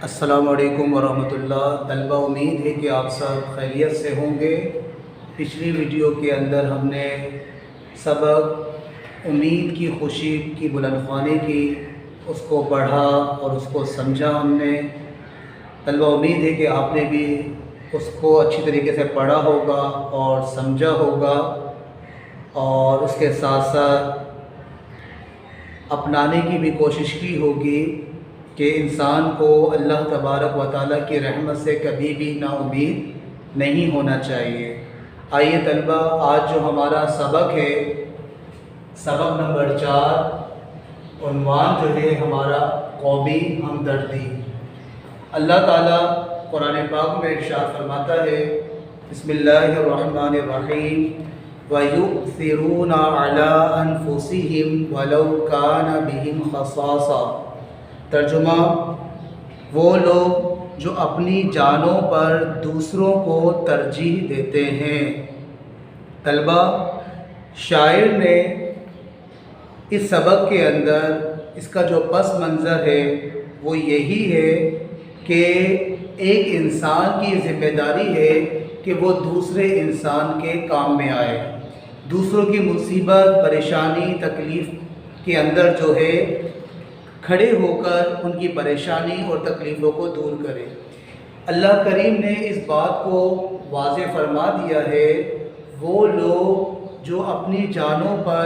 السلام علیکم ورحمۃ اللہ طلبہ، امید ہے کہ آپ سب خیریت سے ہوں گے۔ پچھلی ویڈیو کے اندر ہم نے سبق امید کی خوشی کی بلند خوانی کی، اس کو پڑھا اور اس کو سمجھا ہم نے۔ طلبہ، امید ہے کہ آپ نے بھی اس کو اچھی طریقے سے پڑھا ہوگا اور سمجھا ہوگا، اور اس کے ساتھ ساتھ اپنانے کی بھی کوشش کی ہوگی کہ انسان کو اللہ تبارک و تعالیٰ کی رحمت سے کبھی بھی نا امید نہیں ہونا چاہیے۔ آئیے طلبہ، آج جو ہمارا سبق ہے، سبق نمبر 4، عنوان جو ہے ہمارا قومی ہمدردی۔ اللہ تعالیٰ قرآن پاک میں ارشاد فرماتا ہے، بسم اللہ الرحمن الرحیم، وَيُؤْثِرُونَ عَلَىٰ أَنفُسِهِمْ وَلَوْ كَانَ بِهِمْ خَصَاصَةٌ۔ ترجمہ: وہ لوگ جو اپنی جانوں پر دوسروں کو ترجیح دیتے ہیں۔ طلبہ، شاعر نے اس سبق کے اندر اس کا جو پس منظر ہے وہ یہی ہے کہ ایک انسان کی ذمہ داری ہے کہ وہ دوسرے انسان کے کام میں آئے، دوسروں کی مصیبت، پریشانی، تکلیف کے اندر جو ہے کھڑے ہو کر ان کی پریشانی اور تکلیفوں کو دور کرے۔ اللہ کریم نے اس بات کو واضح فرما دیا ہے، وہ لوگ جو اپنی جانوں پر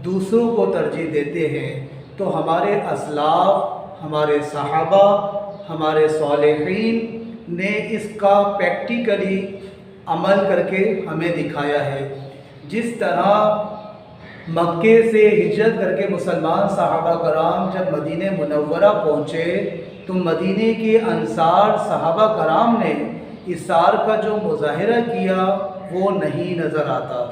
دوسروں کو ترجیح دیتے ہیں، تو ہمارے اسلاف، ہمارے صحابہ، ہمارے صالحین نے اس کا پریکٹیکلی عمل کر کے ہمیں دکھایا ہے۔ جس طرح مکے سے ہجرت کر کے مسلمان صحابہ کرام جب مدینہ منورہ پہنچے تو مدینہ کے انصار صحابہ کرام نے ایثار کا جو مظاہرہ کیا وہ نہیں نظر آتا۔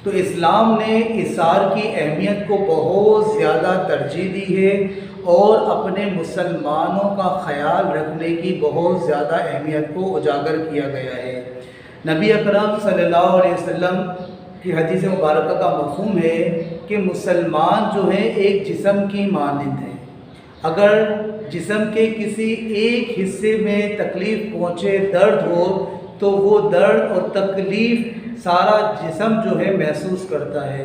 تو اسلام نے ایثار کی اہمیت کو بہت زیادہ ترجیح دی ہے اور اپنے مسلمانوں کا خیال رکھنے کی بہت زیادہ اہمیت کو اجاگر کیا گیا ہے۔ نبی اکرم صلی اللہ علیہ وسلم کی حدیث مبارکہ کا مفہوم ہے کہ مسلمان جو ہیں ایک جسم کی مانند ہیں۔ اگر جسم کے کسی ایک حصے میں تکلیف پہنچے، درد ہو، تو وہ درد اور تکلیف سارا جسم جو ہے محسوس کرتا ہے۔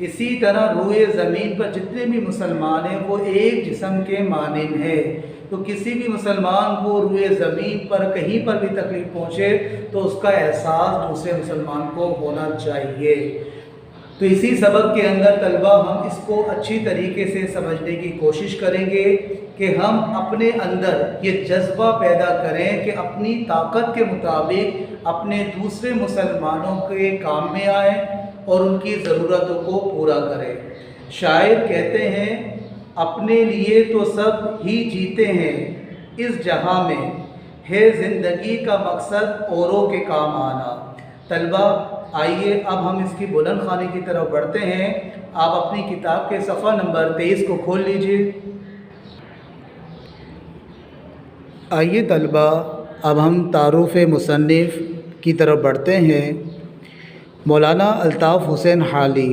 اسی طرح روئے زمین پر جتنے بھی مسلمان ہیں وہ ایک جسم کے مانند ہیں۔ تو کسی بھی مسلمان کو روئے زمین پر کہیں پر بھی تکلیف پہنچے تو اس کا احساس دوسرے مسلمان کو ہونا چاہیے۔ تو اسی سبق کے اندر طلبہ ہم اس کو اچھی طریقے سے سمجھنے کی کوشش کریں گے کہ ہم اپنے اندر یہ جذبہ پیدا کریں کہ اپنی طاقت کے مطابق اپنے دوسرے مسلمانوں کے کام میں آئیں اور ان کی ضرورتوں کو پورا کریں۔ شاعر کہتے ہیں، اپنے لیے تو سب ہی جیتے ہیں، اس جہاں میں ہے زندگی کا مقصد اوروں کے کام آنا۔ طلبہ، آئیے اب ہم اس کی بلند خوانی کی طرف بڑھتے ہیں۔ آپ اپنی کتاب کے صفحہ نمبر 23 کو کھول لیجئے۔ آئیے طلبہ، اب ہم تعارف مصنف کی طرف بڑھتے ہیں۔ مولانا الطاف حسین حالی،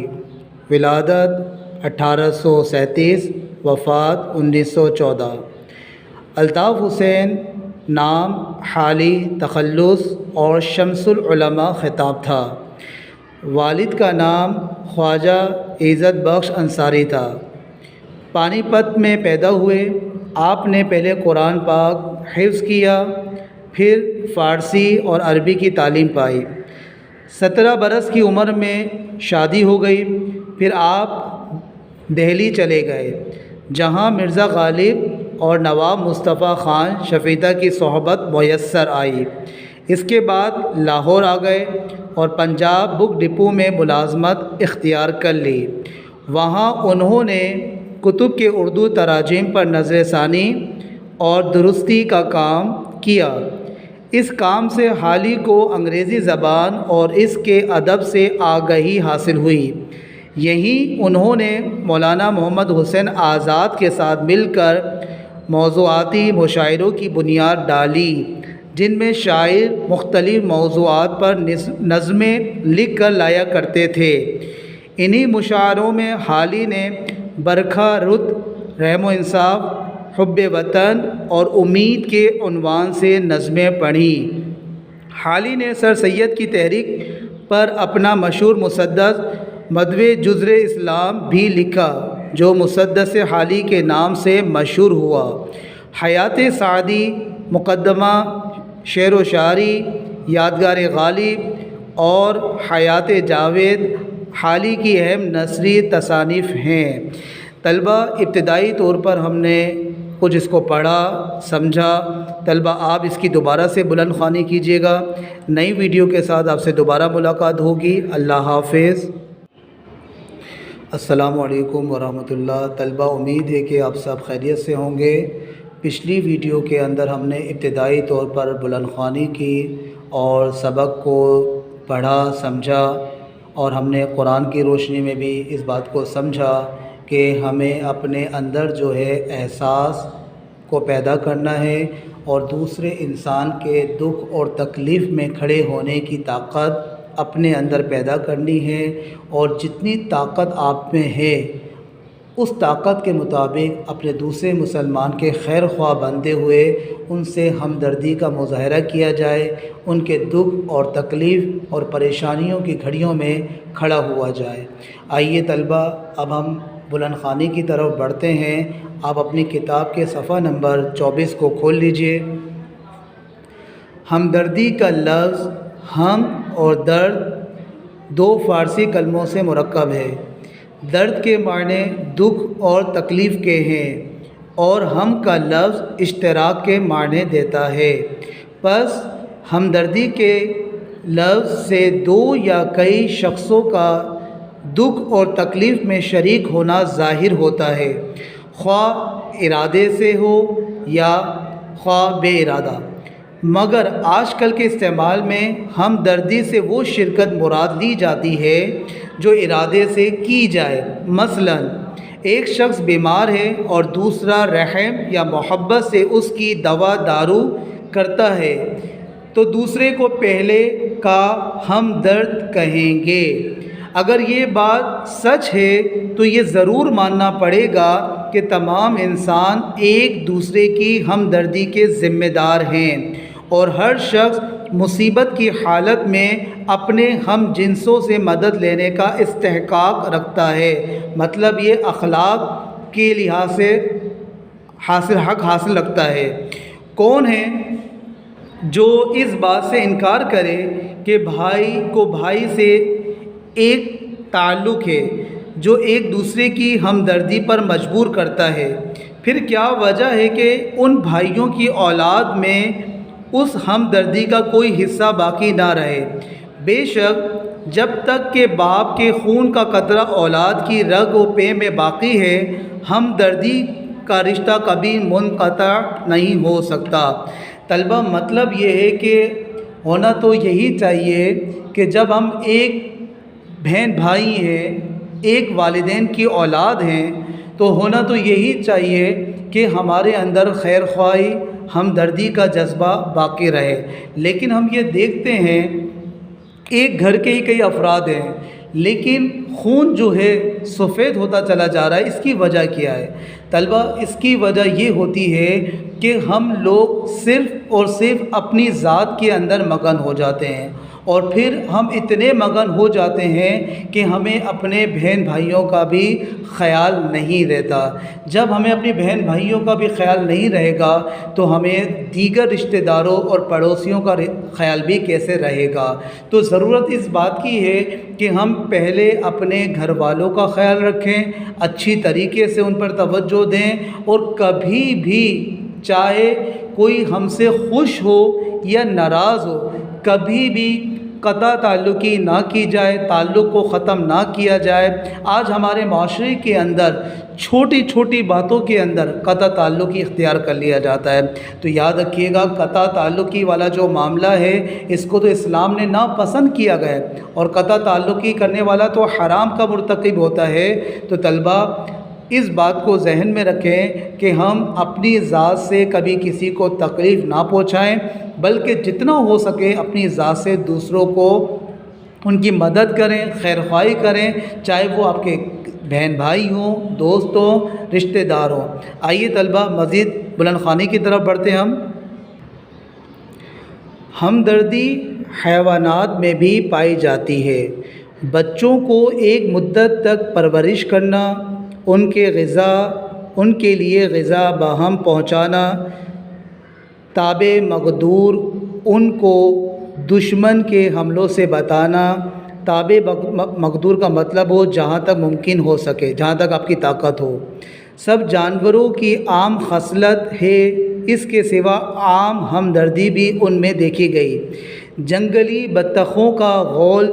ولادت 1837، وفات 1914۔ الطاف حسین نام حالی تخلص اور شمس العلماء خطاب تھا۔ والد کا نام خواجہ عزت بخش انصاری تھا۔ پانی پت میں پیدا ہوئے۔ آپ نے پہلے قرآن پاک حفظ کیا، پھر فارسی اور عربی کی تعلیم پائی۔ 17 برس کی عمر میں شادی ہو گئی۔ پھر آپ دہلی چلے گئے، جہاں مرزا غالب اور نواب مصطفیٰ خان شفیدہ کی صحبت میسر آئی۔ اس کے بعد لاہور آ گئے اور پنجاب بک ڈپو میں ملازمت اختیار کر لی۔ وہاں انہوں نے کتب کے اردو تراجم پر نظر ثانی اور درستی کا کام کیا۔ اس کام سے حالی کو انگریزی زبان اور اس کے ادب سے آگہی حاصل ہوئی۔ یہیں انہوں نے مولانا محمد حسین آزاد کے ساتھ مل کر موضوعاتی مشاعروں کی بنیاد ڈالی، جن میں شاعر مختلف موضوعات پر نظمیں لکھ کر لایا کرتے تھے۔ انہی مشاعروں میں حالی نے برکھا رت، رحم و انصاف، حب وطن اور امید کے عنوان سے نظمیں پڑھیں۔ حالی نے سر سید کی تحریک پر اپنا مشہور مسدس مدوِ جزر اسلام بھی لکھا جو مسدس حالی کے نام سے مشہور ہوا۔ حیات سعدی، مقدمہ، شعر و شاعری، یادگار غالب اور حیات جاوید حالی کی اہم نثری تصانیف ہیں۔ طلبہ، ابتدائی طور پر ہم نے کچھ اس کو پڑھا سمجھا۔ طلبہ آپ اس کی دوبارہ سے بلند خوانی کیجیے گا۔ نئی ویڈیو کے ساتھ آپ سے دوبارہ ملاقات ہوگی۔ اللہ حافظ۔ السلام علیکم ورحمۃ اللہ۔ طلبہ، امید ہے کہ آپ سب خیریت سے ہوں گے۔ پچھلی ویڈیو کے اندر ہم نے ابتدائی طور پر بلند خوانی کی اور سبق کو پڑھا سمجھا، اور ہم نے قرآن کی روشنی میں بھی اس بات کو سمجھا کہ ہمیں اپنے اندر جو ہے احساس کو پیدا کرنا ہے اور دوسرے انسان کے دکھ اور تکلیف میں کھڑے ہونے کی طاقت اپنے اندر پیدا کرنی ہے، اور جتنی طاقت آپ میں ہے اس طاقت کے مطابق اپنے دوسرے مسلمان کے خیر خواہ بنتے ہوئے ان سے ہمدردی کا مظاہرہ کیا جائے، ان کے دکھ اور تکلیف اور پریشانیوں کی گھڑیوں میں کھڑا ہوا جائے۔ آئیے طلبہ، اب ہم بلند خوانی کی طرف بڑھتے ہیں۔ آپ اپنی کتاب کے صفحہ نمبر 24 کو کھول لیجئے۔ ہمدردی کا لفظ ہم اور درد دو فارسی کلموں سے مرکب ہے۔ درد کے معنی دکھ اور تکلیف کے ہیں اور ہم کا لفظ اشتراک کے معنی دیتا ہے۔ پس ہمدردی کے لفظ سے دو یا کئی شخصوں کا دکھ اور تکلیف میں شریک ہونا ظاہر ہوتا ہے، خواہ ارادے سے ہو یا خواہ بے ارادہ۔ مگر آج کل کے استعمال میں ہمدردی سے وہ شرکت مراد لی جاتی ہے جو ارادے سے کی جائے۔ مثلا ایک شخص بیمار ہے اور دوسرا رحم یا محبت سے اس کی دوا دارو کرتا ہے تو دوسرے کو پہلے کا ہمدرد کہیں گے۔ اگر یہ بات سچ ہے تو یہ ضرور ماننا پڑے گا کہ تمام انسان ایک دوسرے کی ہمدردی کے ذمہ دار ہیں اور ہر شخص مصیبت کی حالت میں اپنے ہم جنسوں سے مدد لینے کا استحقاق رکھتا ہے۔ مطلب یہ اخلاق کے لحاظ سے حق حاصل رکھتا ہے۔ کون ہے جو اس بات سے انکار کرے کہ بھائی کو بھائی سے ایک تعلق ہے جو ایک دوسرے کی ہمدردی پر مجبور کرتا ہے؟ پھر کیا وجہ ہے کہ ان بھائیوں کی اولاد میں اس ہمدردی کا کوئی حصہ باقی نہ رہے؟ بے شک جب تک کہ باپ کے خون کا قطرہ اولاد کی رگ و پے میں باقی ہے، ہمدردی کا رشتہ کبھی منقطع نہیں ہو سکتا۔ طلبہ، مطلب یہ ہے کہ ہونا تو یہی چاہیے کہ جب ہم ایک بہن بھائی ہیں، ایک والدین کی اولاد ہیں، تو ہونا تو یہی چاہیے کہ ہمارے اندر خیر خواہی، ہمدردی کا جذبہ باقی رہے۔ لیکن ہم یہ دیکھتے ہیں ایک گھر کے ہی کئی افراد ہیں لیکن خون جو ہے سفید ہوتا چلا جا رہا ہے۔ اس کی وجہ کیا ہے طلبہ؟ اس کی وجہ یہ ہوتی ہے کہ ہم لوگ صرف اور صرف اپنی ذات کے اندر مگن ہو جاتے ہیں، اور پھر ہم اتنے مگن ہو جاتے ہیں کہ ہمیں اپنے بہن بھائیوں کا بھی خیال نہیں رہتا۔ جب ہمیں اپنے بہن بھائیوں کا بھی خیال نہیں رہے گا تو ہمیں دیگر رشتہ داروں اور پڑوسیوں کا خیال بھی کیسے رہے گا؟ تو ضرورت اس بات کی ہے کہ ہم پہلے اپنے گھر والوں کا خیال رکھیں، اچھی طریقے سے ان پر توجہ دیں، اور کبھی بھی چاہے کوئی ہم سے خوش ہو یا ناراض ہو، کبھی بھی قطع تعلقی نہ کی جائے، تعلق کو ختم نہ کیا جائے۔ آج ہمارے معاشرے کے اندر چھوٹی چھوٹی باتوں کے اندر قطع تعلقی اختیار کر لیا جاتا ہے۔ تو یاد رکھیے گا، قطع تعلقی والا جو معاملہ ہے اس کو تو اسلام نے ناپسند کیا گیا ہے، اور قطع تعلقی کرنے والا تو حرام کا مرتکب ہوتا ہے۔ تو طلبہ اس بات کو ذہن میں رکھیں کہ ہم اپنی ذات سے کبھی کسی کو تکلیف نہ پہنچائیں، بلکہ جتنا ہو سکے اپنی ذات سے دوسروں کو ان کی مدد کریں، خیر خواہی کریں، چاہے وہ آپ کے بہن بھائی ہوں، دوست ہوں، رشتہ دار ہوں۔ آئیے طلبہ مزید بلند خوانی کی طرف بڑھتے ہیں۔ ہمدردی حیوانات میں بھی پائی جاتی ہے۔ بچوں کو ایک مدت تک پرورش کرنا، ان کے لیے غذا باہم پہنچانا، تابع مقدور ان کو دشمن کے حملوں سے بتانا۔ تابع مقدور کا مطلب ہو جہاں تک ممکن ہو سکے، جہاں تک آپ کی طاقت ہو۔ سب جانوروں کی عام خصلت ہے، اس کے سوا عام ہمدردی بھی ان میں دیکھی گئی۔ جنگلی بطخوں کا غول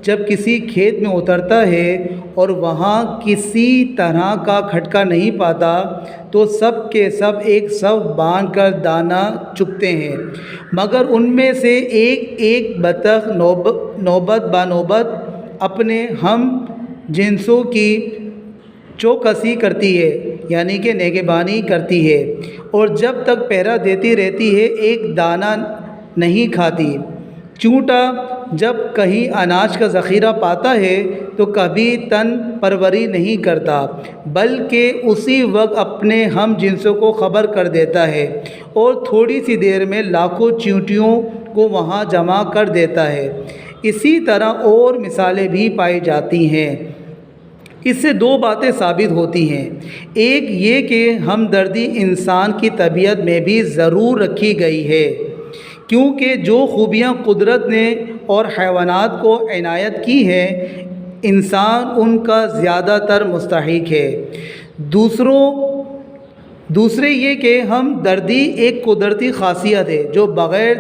جب کسی کھیت میں اترتا ہے اور وہاں کسی طرح کا کھٹکا نہیں پاتا تو سب کے سب ایک صف باندھ کر دانہ چگتے ہیں، مگر ان میں سے ایک ایک بطخ نوبت بنوبت اپنے ہم جنسوں کی چوکسی کرتی ہے، یعنی کہ نگہبانی کرتی ہے، اور جب تک پہرا دیتی رہتی ہے ایک دانہ نہیں کھاتی۔ چونٹا جب کہیں اناج کا ذخیرہ پاتا ہے تو کبھی تن پروری نہیں کرتا، بلکہ اسی وقت اپنے ہم جنسوں کو خبر کر دیتا ہے اور تھوڑی سی دیر میں لاکھوں چیونٹیوں کو وہاں جمع کر دیتا ہے۔ اسی طرح اور مثالیں بھی پائی جاتی ہیں۔ اس سے دو باتیں ثابت ہوتی ہیں۔ ایک یہ کہ ہمدردی انسان کی طبیعت میں بھی ضرور رکھی گئی ہے، کیونکہ جو خوبیاں قدرت نے اور حیوانات کو عنایت کی ہیں، انسان ان کا زیادہ تر مستحق ہے۔ دوسرے یہ کہ ہمدردی ایک قدرتی خاصیت ہے جو بغیر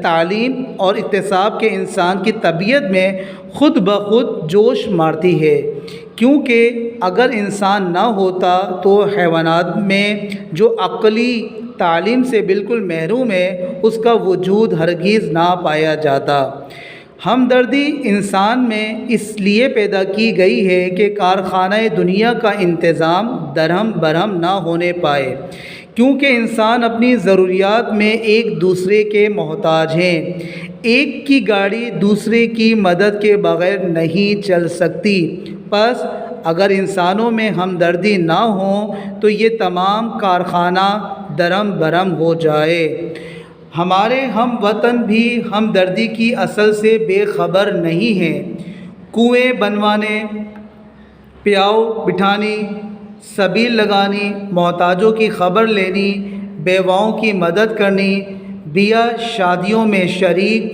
تعلیم اور اکتساب کے انسان کی طبیعت میں خود بخود جوش مارتی ہے، کیونکہ اگر انسان نہ ہوتا تو حیوانات میں جو عقلی تعلیم سے بالکل محروم ہے، اس کا وجود ہرگز نہ پایا جاتا۔ ہمدردی انسان میں اس لیے پیدا کی گئی ہے کہ کارخانہ دنیا کا انتظام درہم برہم نہ ہونے پائے، کیونکہ انسان اپنی ضروریات میں ایک دوسرے کے محتاج ہیں۔ ایک کی گاڑی دوسرے کی مدد کے بغیر نہیں چل سکتی۔ پس اگر انسانوں میں ہمدردی نہ ہو تو یہ تمام کارخانہ درہم برہم ہو جائے۔ ہمارے ہم وطن بھی ہمدردی کی اصل سے بے خبر نہیں ہیں۔ کنویں بنوانے، پیاؤ بٹھانی، سبیل لگانی، محتاجوں کی خبر لینی، بیواؤں کی مدد کرنی، بیاہ شادیوں میں شریک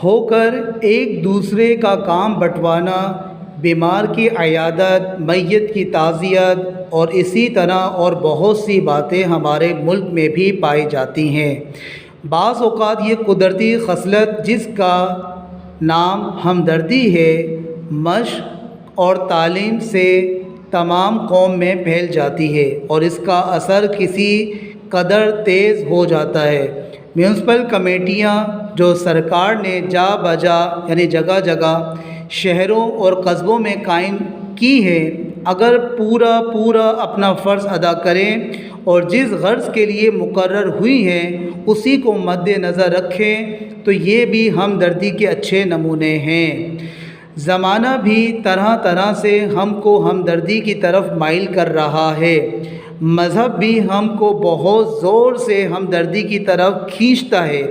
ہو کر ایک دوسرے کا کام بٹوانا، بیمار کی عیادت، میت کی تعزیت اور اسی طرح اور بہت سی باتیں ہمارے ملک میں بھی پائی جاتی ہیں۔ بعض اوقات یہ قدرتی خصلت جس کا نام ہمدردی ہے، مشق اور تعلیم سے تمام قوم میں پھیل جاتی ہے اور اس کا اثر کسی قدر تیز ہو جاتا ہے۔ میونسپل کمیٹیاں جو سرکار نے جا بجا یعنی جگہ جگہ شہروں اور قصبوں میں قائم کی ہیں، اگر پورا اپنا فرض ادا کریں اور جس غرض کے لیے مقرر ہوئی ہیں اسی کو مد نظر رکھیں تو یہ بھی ہمدردی کے اچھے نمونے ہیں۔ زمانہ بھی طرح طرح سے ہم کو ہمدردی کی طرف مائل کر رہا ہے۔ مذہب بھی ہم کو بہت زور سے ہمدردی کی طرف کھینچتا ہے۔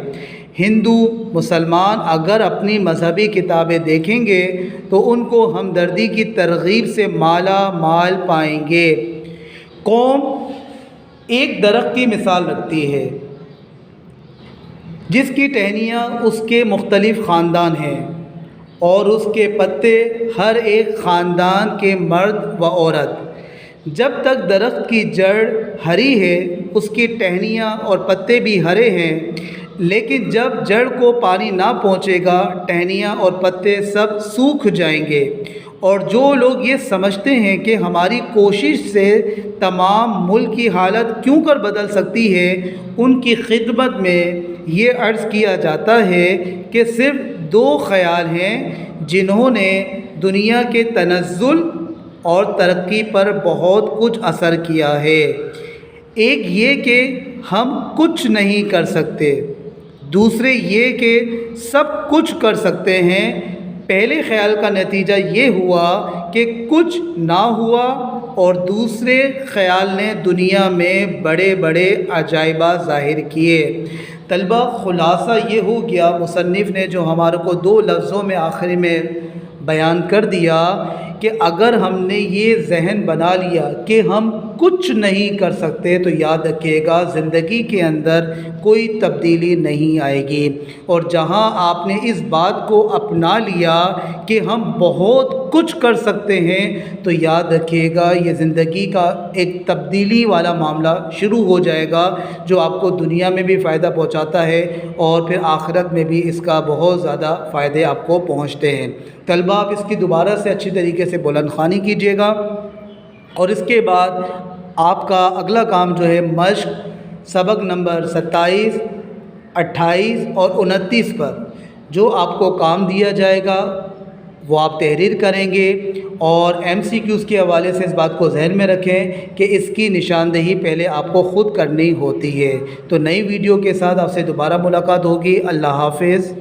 ہندو مسلمان اگر اپنی مذہبی کتابیں دیکھیں گے تو ان کو ہمدردی کی ترغیب سے مالا مال پائیں گے۔ قوم ایک درخت کی مثال رکھتی ہے جس کی ٹہنیاں اس کے مختلف خاندان ہیں اور اس کے پتے ہر ایک خاندان کے مرد و عورت۔ جب تک درخت کی جڑ ہری ہے اس کی ٹہنیاں اور پتے بھی ہرے ہیں، لیکن جب جڑ کو پانی نہ پہنچے گا ٹہنیاں اور پتے سب سوکھ جائیں گے۔ اور جو لوگ یہ سمجھتے ہیں کہ ہماری کوشش سے تمام ملک کی حالت کیوں کر بدل سکتی ہے، ان کی خدمت میں یہ عرض کیا جاتا ہے کہ صرف دو خیال ہیں جنہوں نے دنیا کے تنزل اور ترقی پر بہت کچھ اثر کیا ہے۔ ایک یہ کہ ہم کچھ نہیں کر سکتے، دوسرے یہ کہ سب کچھ کر سکتے ہیں۔ پہلے خیال کا نتیجہ یہ ہوا کہ کچھ نہ ہوا اور دوسرے خیال نے دنیا میں بڑے بڑے عجائبات ظاہر کیے۔ طلبہ خلاصہ یہ ہو گیا مصنف نے جو ہمارے کو 2 لفظوں میں آخری میں بیان کر دیا کہ اگر ہم نے یہ ذہن بنا لیا کہ ہم کچھ نہیں کر سکتے تو یاد رکھیے گا زندگی کے اندر کوئی تبدیلی نہیں آئے گی، اور جہاں آپ نے اس بات کو اپنا لیا کہ ہم بہت کچھ کر سکتے ہیں تو یاد رکھیے گا یہ زندگی کا ایک تبدیلی والا معاملہ شروع ہو جائے گا جو آپ کو دنیا میں بھی فائدہ پہنچاتا ہے اور پھر آخرت میں بھی اس کا بہت زیادہ فائدے آپ کو پہنچتے ہیں۔ طلبہ آپ اس کی دوبارہ سے اچھی طریقے سے بلند خوانی کیجیے گا، اور اس کے بعد آپ کا اگلا کام جو ہے مشق سبق نمبر 27، 28 اور 29 پر جو آپ کو کام دیا جائے گا وہ آپ تحریر کریں گے، اور MCQs کے حوالے سے اس بات کو ذہن میں رکھیں کہ اس کی نشاندہی پہلے آپ کو خود کرنی ہوتی ہے۔ تو نئی ویڈیو کے ساتھ آپ سے دوبارہ ملاقات ہوگی۔ اللہ حافظ۔